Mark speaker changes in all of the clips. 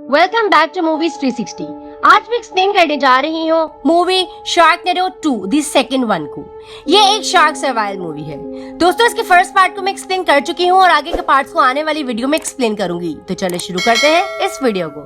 Speaker 1: Welcome back to movies 360। आज मैं explain करने जा रही हूँ मूवी शार्कनेडो 2 द सेकंड वन को। ये एक शार्क सर्वाइवल मूवी है। दोस्तों, इसके फर्स्ट पार्ट को मैं एक्सप्लेन कर चुकी हूँ और आगे के पार्ट्स को आने वाली वीडियो में एक्सप्लेन करूंगी। तो चलो शुरू करते हैं इस वीडियो को।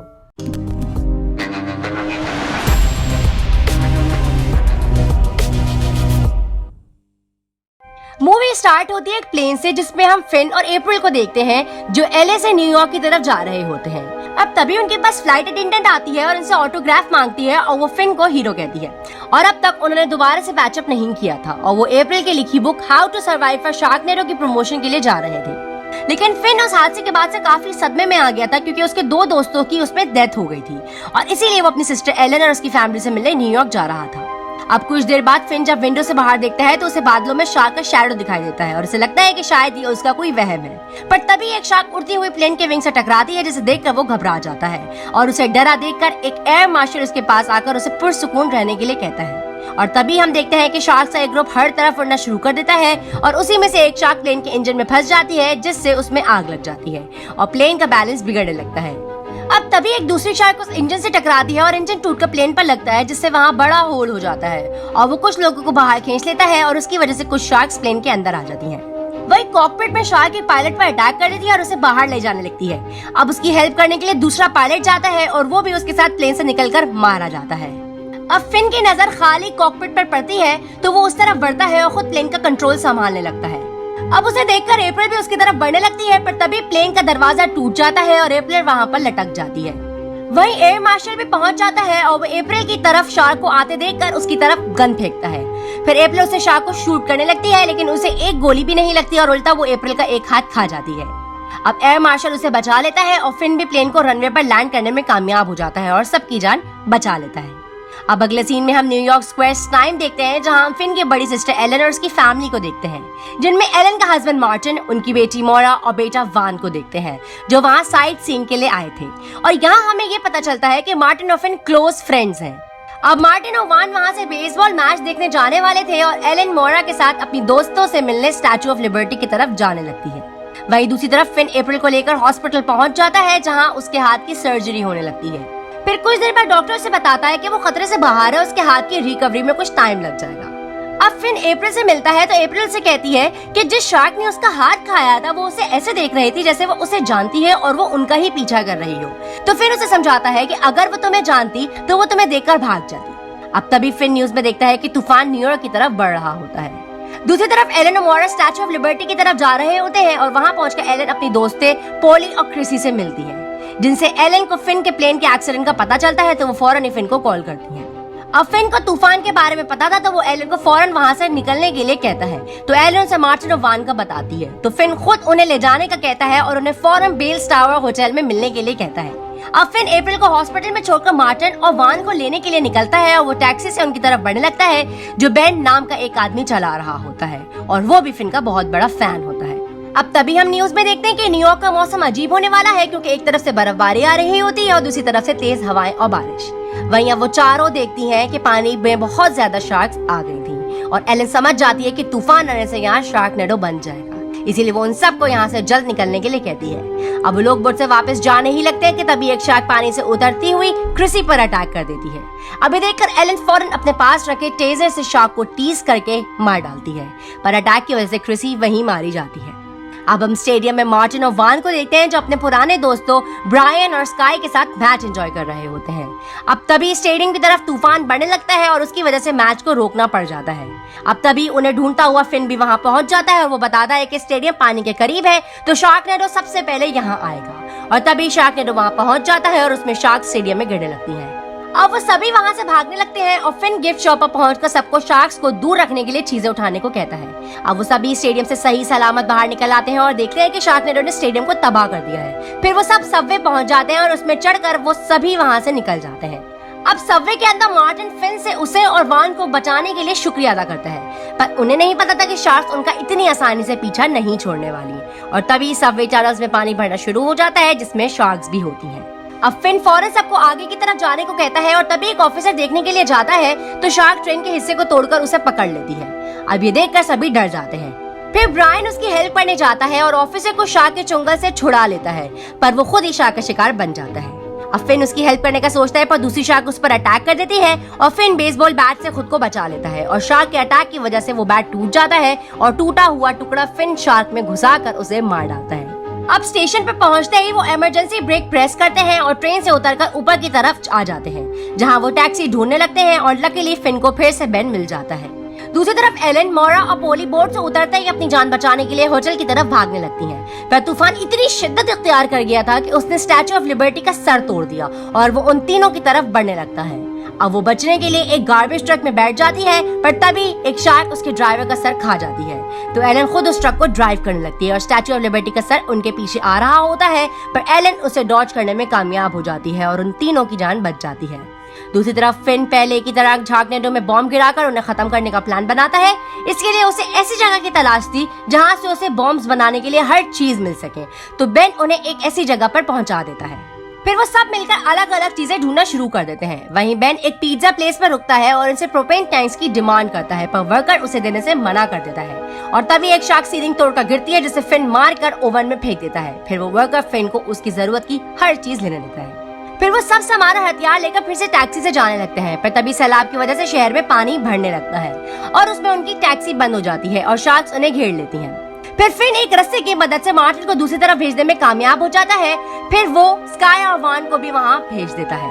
Speaker 1: मूवी स्टार्ट होती है एक प्लेन से जिसमें हम फिन और अप्रैल को देखते हैं जो एलए से न्यूयॉर्क की तरफ जा रहे होते हैं। अब तभी उनके पास फ्लाइट अटेंडेंट आती है और उनसे ऑटोग्राफ मांगती है और वो फिन को हीरो कहती है। और अब तक उन्होंने दोबारा से पैचअप नहीं किया था और वो अप्रैल की लिखी book how to survive for Sharknado की प्रमोशन के लिए जा रहे थे। लेकिन फिन उस हादसे के बाद से काफी सदमे में आ गया था क्योंकि उसके दो दोस्तों की उसमें डेथ हो गई थी और इसीलिए वो अपनी सिस्टर एलन और उसकी फैमिली से मिलने न्यूयॉर्क जा रहा था। अब कुछ देर बाद फिन जब विंडो से बाहर देखता है तो उसे बादलों में शार्क का शैडो दिखाई देता है और उसे लगता है कि शायद ये उसका कोई वहम है। पर तभी एक शार्क उड़ती हुई प्लेन के विंग से टकराती है जिसे देखकर वो घबरा जाता है और उसे डरा देखकर एक एयर मार्शल उसके पास आकर उसे पुरसुकून रहने के लिए कहता है। और तभी हम देखते हैं कि शार्क का एक ग्रुप हर तरफ उड़ना शुरू कर देता है और उसी में से एक शार्क प्लेन के इंजन में फंस जाती है जिससे उसमें आग लग जाती है और प्लेन का बैलेंस बिगड़ने लगता है। अब तभी एक दूसरी शार्क उस इंजन से टकराती है और इंजन टूटकर प्लेन पर लगता है जिससे वहाँ बड़ा होल हो जाता है और वो कुछ लोगों को बाहर खींच लेता है और उसकी वजह से कुछ शार्क्स प्लेन के अंदर आ जाती हैं। वही कॉकपिट में शार्क एक पायलट पर अटैक कर देती है और उसे बाहर ले जाने लगती है। अब उसकी हेल्प करने के लिए दूसरा पायलट जाता है और वो भी उसके साथ प्लेन से निकलकर मारा जाता है। अब फिन की नजर खाली कॉकपिट पर पड़ती है तो वो उस तरफ बढ़ता है और खुद प्लेन का कंट्रोल संभालने लगता है। अब उसे देखकर अप्रैल भी उसकी तरफ बढ़ने लगती है पर तभी प्लेन का दरवाजा टूट जाता है और अप्रैल वहाँ पर लटक जाती है। वहीं एयर मार्शल भी पहुंच जाता है और वो अप्रैल की तरफ शार्क को आते देखकर उसकी तरफ गन फेंकता है। फिर अप्रैल उसे शार्क को शूट करने लगती है लेकिन उसे एक गोली भी नहीं लगती और उल्टा वो अप्रैल का एक हाथ खा जाती है। अब एयर मार्शल उसे बचा लेता है और फिन भी प्लेन को रनवे पर लैंड करने में कामयाब हो जाता है और सबकी जान बचा लेता है। अब अगले सीन में हम न्यूयॉर्क स्क्वायर टाइम देखते हैं जहां हम फिन की बड़ी सिस्टर एलन और उसकी फैमिली को देखते हैं जिनमें एलन का हस्बैंड मार्टिन, उनकी बेटी मोरा और बेटा वान को देखते हैं जो वहां साइट सीइंग के लिए आए थे। और यहाँ हमें ये पता चलता है कि मार्टिन और फिन क्लोज फ्रेंड्स हैं। अब मार्टिन और वान वहां से बेसबॉल मैच देखने जाने वाले थे और एलन मोरा के साथ अपनी दोस्तों से मिलने स्टैचू ऑफ लिबर्टी की तरफ जाने लगती है। वहीं दूसरी तरफ फिन अप्रैल को लेकर हॉस्पिटल पहुंच जाता है जहाँ उसके हाथ की सर्जरी होने लगती है। फिर कुछ देर बाद डॉक्टर से बताता है कि वो खतरे से बाहर है, उसके हाथ की रिकवरी में कुछ टाइम लग जाएगा। अब फिन अप्रैल से मिलता है तो अप्रैल से कहती है कि जिस शार्क ने उसका हाथ खाया था वो उसे ऐसे देख रही थी जैसे वो उसे जानती है और वो उनका ही पीछा कर रही हो। तो फिर उसे समझाता है कि अगर वो तुम्हें जानती तो वो तुम्हें देखकर भाग जाती। अब तभी फिन न्यूज में देखता है कि तूफान न्यूयॉर्क की तरफ बढ़ रहा होता है। दूसरी तरफ एलन और मोरा स्टैचू ऑफ लिबर्टी की तरफ जा रहे होते हैं और वहाँ पहुंचकर एलन अपनी दोस्तें पोली और क्रिसी से मिलती है जिनसे एलन को फिन के प्लेन के एक्सीडेंट का पता चलता है तो वो फौरन फिन को कॉल करती है। अब फिन को तूफान के बारे में पता था तो वो एलन को फौरन वहां से निकलने के लिए कहता है तो एलन से मार्टिन और वान का बताती है तो फिन खुद उन्हें ले जाने का कहता है और उन्हें फौरन बेल्स टावर होटल में मिलने के लिए कहता है। अब फिन अप्रैल को हॉस्पिटल में छोड़कर मार्टिन और वान को लेने के लिए निकलता है और वो टैक्सी से उनकी तरफ बढ़ने लगता है जो बेन नाम का एक आदमी चला रहा होता है और वो भी फिन का बहुत बड़ा फैन होता है। अब तभी हम न्यूज में देखते हैं कि न्यूयॉर्क का मौसम अजीब होने वाला है क्योंकि एक तरफ से बर्फबारी आ रही होती है और दूसरी तरफ से तेज हवाएं और बारिश। वहीं अब वो चारों देखती हैं कि पानी में बहुत ज्यादा शार्क्स आ गई थी और एलन समझ जाती है कि तूफान आने से यहाँ शार्कनेडो बन जाएगा, इसीलिए वो उन सबको यहाँ से जल्द निकलने के लिए कहती है। अब वो लोग बोट से वापस जाने ही लगते हैं कि तभी एक शार्क पानी से उतरती हुई क्रिसी पर अटैक कर देती है। अभी देखकर एलन फौरन अपने पास रखे टेजर से शार्क को टीज करके मार डालती है पर अटैक की वजह से क्रिसी वहीं मारी जाती है। अब हम स्टेडियम में मार्टिन और वान को देखते हैं जो अपने पुराने दोस्तों ब्रायन और स्काई के साथ मैच एंजॉय कर रहे होते हैं। अब तभी स्टेडियम की तरफ तूफान बढ़ने लगता है और उसकी वजह से मैच को रोकना पड़ जाता है। अब तभी उन्हें ढूंढता हुआ फिन भी वहां पहुंच जाता है और वो बताता है कि स्टेडियम पानी के करीब है तो शार्कनेडो सबसे पहले यहाँ आएगा। और तभी शार्कनेडो वहां पहुंच जाता है और उसमें शार्क स्टेडियम में गिरने लगती है। अब वो सभी वहां से भागने लगते हैं और फिन गिफ्ट शॉप पर पहुंचकर सबको शार्क्स को दूर रखने के लिए चीजें उठाने को कहता है। अब वो सभी स्टेडियम से सही सलामत बाहर निकल आते हैं और देखते हैं कि शार्कनेडो ने स्टेडियम को तबाह कर दिया है। फिर वो सब सबवे पहुंच जाते हैं और उसमें चढ़कर वो सभी वहां से निकल जाते हैं। अब सबवे के अंदर मार्टिन फिन से उसे और वान को बचाने के लिए शुक्रिया अदा करता है पर उन्हें नहीं पता था कि शार्क्स उनका इतनी आसानी से पीछा नहीं छोड़ने वाली। और तभी सबवे टनल्स में पानी भरना शुरू हो जाता है जिसमें शार्क्स भी होती हैं। अब फिन फौरन सबको आगे की तरफ जाने को कहता है और तभी एक ऑफिसर देखने के लिए जाता है तो शार्क ट्रेन के हिस्से को तोड़कर उसे पकड़ लेती है। अब ये देखकर सभी डर जाते हैं। फिर ब्रायन उसकी हेल्प करने जाता है और ऑफिसर को शार्क के चुंगल से छुड़ा लेता है पर वो खुद ही शार्क का शिकार बन जाता है। अब फिन उसकी हेल्प करने का सोचता है, पर दूसरी शार्क उस पर अटैक कर देती है और फिन बेसबॉल बैट से खुद को बचा लेता है और शार्क के अटैक की वजह से वो बैट टूट जाता है और टूटा हुआ टुकड़ा फिन शार्क में घुसाकर उसे मार डालता है। अब स्टेशन पर पहुंचते ही वो इमरजेंसी ब्रेक प्रेस करते हैं और ट्रेन से उतरकर ऊपर की तरफ आ जाते हैं, जहां वो टैक्सी ढूंढने लगते हैं और लकीली फिन को फिर से बेन मिल जाता है। दूसरी तरफ एलन, मोरा और पोली बोट से उतरते ही अपनी जान बचाने के लिए होटल की तरफ भागने लगती हैं। पर तूफान इतनी शिद्दत इख्तियार कर गया था कि उसने स्टैचू ऑफ लिबर्टी का सर तोड़ दिया और वो उन तीनों की तरफ बढ़ने लगता है। अब वो बचने के लिए एक गार्बेज ट्रक में बैठ जाती है, पर तभी एक शार्क उसके ड्राइवर का सर खा जाती है। तो एलन खुद उस ट्रक को ड्राइव करने लगती है और स्टैचू ऑफ लिबर्टी का सर उनके पीछे आ रहा होता है, पर एलन उसे डॉज करने में कामयाब हो जाती है और उन तीनों की जान बच जाती है। दूसरी तरफ फिन पहले की तरह झारखंडों में बॉम्ब गिराकर उन्हें खत्म करने का प्लान बनाता है। इसके लिए उसे ऐसी जगह की तलाश थी जहां से उसे बॉम्ब्स बनाने के लिए हर चीज मिल सके। तो बेन उन्हें एक ऐसी जगह पर पहुंचा देता है। फिर वो सब मिलकर अलग अलग चीजें ढूंढना शुरू कर देते हैं। वहीं बेन एक पिज्जा प्लेस पर रुकता है और उनसे प्रोपेन टैंक्स की डिमांड करता है, पर वर्कर उसे देने से मना कर देता है। और तभी एक शार्क सीलिंग तोड़कर गिरती है, जिसे फिन मारकर ओवन में फेंक देता है। फिर वो वर्कर फिन को उसकी जरूरत की हर चीज लेने देता है। फिर वो सब सामान और हथियार लेकर फिर से टैक्सी से जाने लगते हैं, पर तभी सैलाब की वजह से शहर में पानी भरने लगता है और उसमें उनकी टैक्सी बंद हो जाती है और शार्क्स उन्हें घेर लेती हैं। फिर फिन एक रस्से की मदद से मार्टिन को दूसरी तरफ भेजने में कामयाब हो जाता है। फिर वो स्काई और वान को भी वहाँ भेज देता है,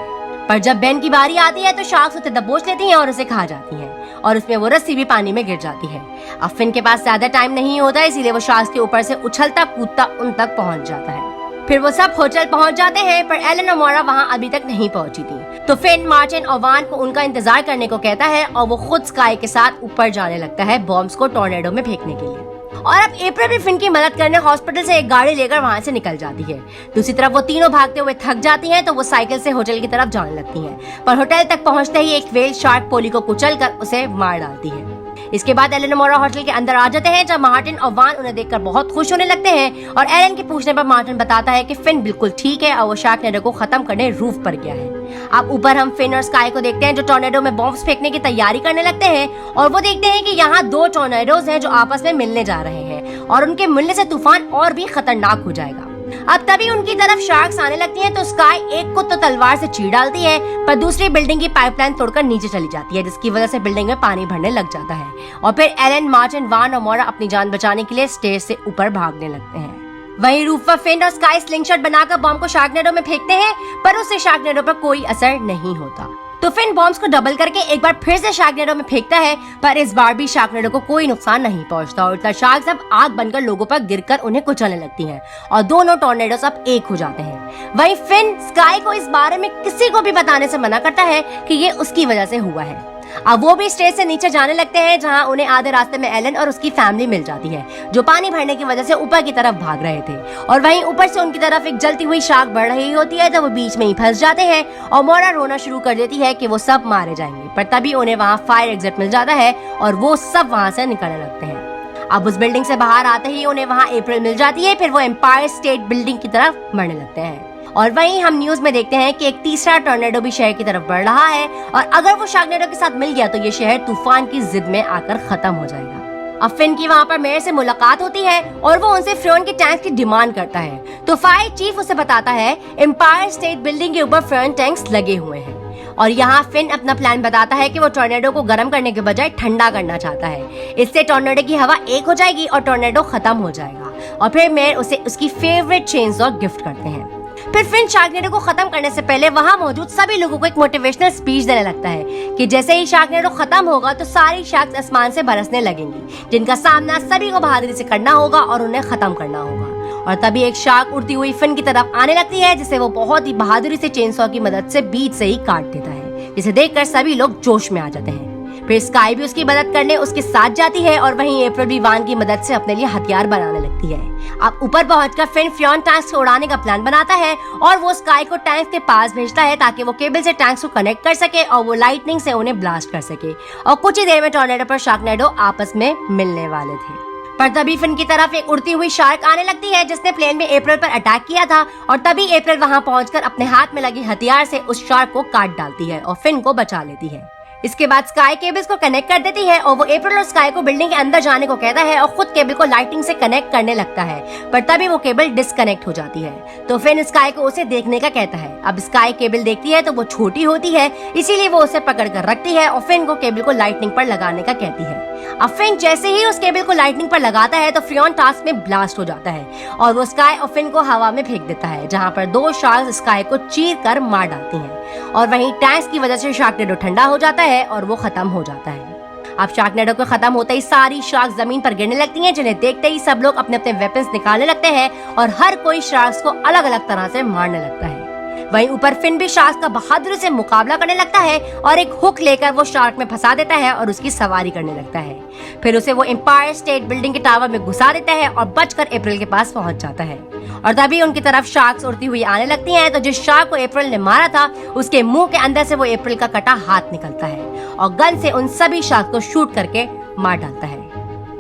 Speaker 1: पर जब बेन की बारी आती है तो शार्क्स उसे दबोच लेती हैं और उसे खा जाती हैं और उसमें वो रस्सी भी पानी में गिर जाती है। अब फिन के पास ज्यादा टाइम नहीं होता, इसीलिए वो शार्क्स के ऊपर से उछलता कूदता उन तक पहुँच जाता है। फिर वो सब होटल पहुंच जाते हैं, पर एलन और मोरा वहां अभी तक नहीं पहुंची थी। तो फिन मार्टिन और वान को उनका इंतजार करने को कहता है और वो खुद स्काई के साथ ऊपर जाने लगता है बॉम्ब्स को टॉर्नेडो में फेंकने के लिए। और अब अप्रैल भी फिन की मदद करने हॉस्पिटल से एक गाड़ी लेकर वहां से निकल जाती है। दूसरी तरफ वो तीनों भागते हुए थक जाती हैं, तो वो साइकिल से होटल की तरफ जाने लगती हैं। पर होटल तक पहुंचते ही एक व्हेल शार्क पोली को कुचलकर उसे मार डालती है। इसके बाद एलन और मोरा होटल के अंदर आ जाते हैं, जब मार्टिन और वान उन्हें देखकर बहुत खुश होने लगते हैं। और एलन के पूछने पर मार्टिन बताता है कि फिन बिल्कुल ठीक है और वो शार्कनेडो को खत्म करने रूफ पर गया है। अब ऊपर हम फिन और स्काई को देखते हैं, जो टॉर्नेडो में बॉम्ब्स फेंकने की तैयारी करने लगते हैं। और वो देखते हैं कि यहाँ दो टॉर्नेडोज हैं जो आपस में मिलने जा रहे हैं और उनके मिलने से तूफान और भी खतरनाक हो जाएगा। अब तभी उनकी तरफ शार्क्स आने लगती हैं, तो स्काई एक को तो तलवार से चीर डालती है, पर दूसरी बिल्डिंग की पाइपलाइन तोड़कर नीचे चली जाती है, जिसकी वजह से बिल्डिंग में पानी भरने लग जाता है। और फिर एलन, मार्टिन, वान और मोरा अपनी जान बचाने के लिए स्टेज से ऊपर भागने लगते हैं। वहीं रूफ पर फिन और स्काई स्लिंगशॉट बनाकर बॉम्ब को शार्कनेडो में फेंकते हैं, पर उससे शार्कनेडो पर कोई असर नहीं होता। तो फिन बॉम्ब्स को डबल करके एक बार फिर से शार्कनेडो में फेंकता है, पर इस बार भी शार्कनेडो को कोई नुकसान नहीं पहुंचता और उल्टा शार्क्स अब आग बनकर लोगों पर गिरकर उन्हें कुचलने लगती हैं और दोनों टॉर्नेडोस अब एक हो जाते हैं। वहीं फिन स्काई को इस बारे में किसी को भी बताने से मना करता है कि ये उसकी वजह से हुआ है। अब वो भी स्टेज से नीचे जाने लगते हैं, जहां उन्हें आधे रास्ते में एलन और उसकी फैमिली मिल जाती है, जो पानी भरने की वजह से ऊपर की तरफ भाग रहे थे। और वहीं ऊपर से उनकी तरफ एक जलती हुई शार्क बढ़ रही होती है, जब वो बीच में ही फंस जाते हैं और मोरा रोना शुरू कर देती है कि वो सब मारे जाएंगे। पर तभी उन्हें वहाँ फायर एग्जिट मिल जाता है और वो सब वहाँ से निकलने लगते हैं। अब उस बिल्डिंग से बाहर आते ही उन्हें वहाँ अप्रैल मिल जाती है। फिर वो एम्पायर स्टेट बिल्डिंग की तरफ बढ़ने लगते हैं और वहीं हम न्यूज में देखते हैं कि एक तीसरा टॉर्नेडो भी शहर की तरफ बढ़ रहा है और अगर वो शार्कनेडो के साथ मिल गया तो ये शहर तूफान की जिद में आकर खत्म हो जाएगा। अब फिन की वहाँ पर मेयर से मुलाकात होती है और वो उनसे फ्यूल के टैंक्स की डिमांड करता है। तो फायर चीफ उसे बताता है एम्पायर स्टेट बिल्डिंग के ऊपर फ्यूल टैंक्स लगे हुए हैं और यहाँ फिन अपना प्लान बताता है कि वो टॉर्नेडो को गर्म करने के बजाय ठंडा करना चाहता है। इससे टॉर्नेडो की हवा एक हो जाएगी और टॉर्नेडो खत्म हो जाएगा। और फिर मेयर उसे उसकी फेवरेट चेनसॉ गिफ्ट करते हैं। फिर फिन शार्कनेडो को खत्म करने से पहले वहाँ मौजूद सभी लोगों को एक मोटिवेशनल स्पीच देने लगता है कि जैसे ही शार्कनेडो खत्म होगा तो सारी शार्क्स आसमान से बरसने लगेंगी, जिनका सामना सभी को बहादुरी से करना होगा और उन्हें खत्म करना होगा। और तभी एक शार्क उड़ती हुई फिन की तरफ आने लगती है, जिसे वो बहुत ही बहादुरी से चेनसॉ की मदद से बीच से ही काट देता है, जिसे देखकर सभी लोग जोश में आ जाते हैं। फिर स्काई भी उसकी मदद करने उसके साथ जाती है और वहीं अप्रैल भी वान की मदद से अपने लिए हथियार बनाने लगती है। अब ऊपर पहुंचकर फिन फ्यूल टैंक्स को उड़ाने का प्लान बनाता है और वो स्काई को टैंक्स के पास भेजता है ताकि वो केबल से टैंक्स को कनेक्ट कर सके और वो लाइटनिंग से उन्हें ब्लास्ट कर सके। और कुछ ही देर में टॉर्नेडो पर शार्कनेडो आपस में मिलने वाले थे। पर तभी फिन की तरफ एक उड़ती हुई शार्क आने लगती है, जिसने प्लेन में अप्रैल पर अटैक किया था और तभी अप्रैल वहां पहुंचकर अपने हाथ में लगी हथियार से उस शार्क को काट डालती है और फिन को बचा लेती है। इसके बाद स्काई केबल्स को कनेक्ट कर देती है और वो अप्रैल और स्काई को बिल्डिंग के अंदर जाने को कहता है और खुद केबल को लाइटिंग से कनेक्ट करने लगता है, पर तभी वो केबल डिस्कनेक्ट हो जाती है। तो फिन स्काई को उसे देखने का कहता है। अब स्काई केबल देखती है तो वो छोटी होती है, इसीलिए वो उसे पकड़ कर रखती है और फिन को केबल को लाइटनिंग पर लगाने का कहती है। अब फिन जैसे ही उस केबल को लाइटनिंग पर लगाता है तो फ्रियन टास्क में ब्लास्ट हो जाता है और वो स्काई और फिन को हवा में फेंक देता है, जहाँ पर 2 शार्क्स स्काई को चीर कर मार डालती हैं और वहीं टैंक्स की वजह से शार्कनेडो ठंडा हो जाता है और वो खत्म हो जाता है। अब शार्कनेडो को खत्म होते ही सारी शार्क्स जमीन पर गिरने लगती हैं, जिन्हें देखते ही सब लोग अपने अपने वेपन्स निकालने लगते हैं और हर कोई शार्क्स को अलग अलग तरह से मारने लगता है। वहीं ऊपर फिन भी शार्क का बहादुरी से मुकाबला करने लगता है और एक हुक लेकर वो शार्क में फंसा देता है और उसकी सवारी करने लगता है। फिर उसे वो एम्पायर स्टेट बिल्डिंग के टावर में घुसा देता है और बचकर अप्रैल के पास पहुंच जाता है और तभी उनकी तरफ शार्क्स उड़ती हुई आने लगती हैं। तो जिस शार्क को अप्रैल ने मारा था उसके मुंह के अंदर से वो अप्रैल का कटा हाथ निकलता है और गन से उन सभी शार्क को शूट करके मार डालता है।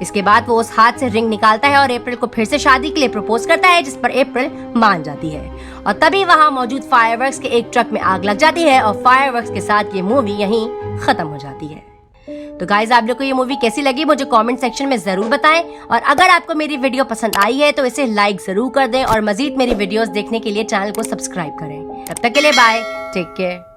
Speaker 1: इसके बाद वो उस हाथ से रिंग निकालता है और अप्रैल को फिर से शादी के लिए प्रपोज करता है, जिस पर अप्रैल मान जाती है और तभी वहाँ मौजूद फायरवर्क्स के एक ट्रक में आग लग जाती है और फायरवर्क्स के साथ ये मूवी यहीं खत्म हो जाती है। तो गाइज, आप लोग को ये मूवी कैसी लगी मुझे कमेंट सेक्शन में जरूर बताएं और अगर आपको मेरी वीडियो पसंद आई है तो इसे लाइक जरूर कर दें और मजीद मेरी वीडियोस देखने के लिए चैनल को सब्सक्राइब करें। तब तक के लिए बाय, टेक केयर।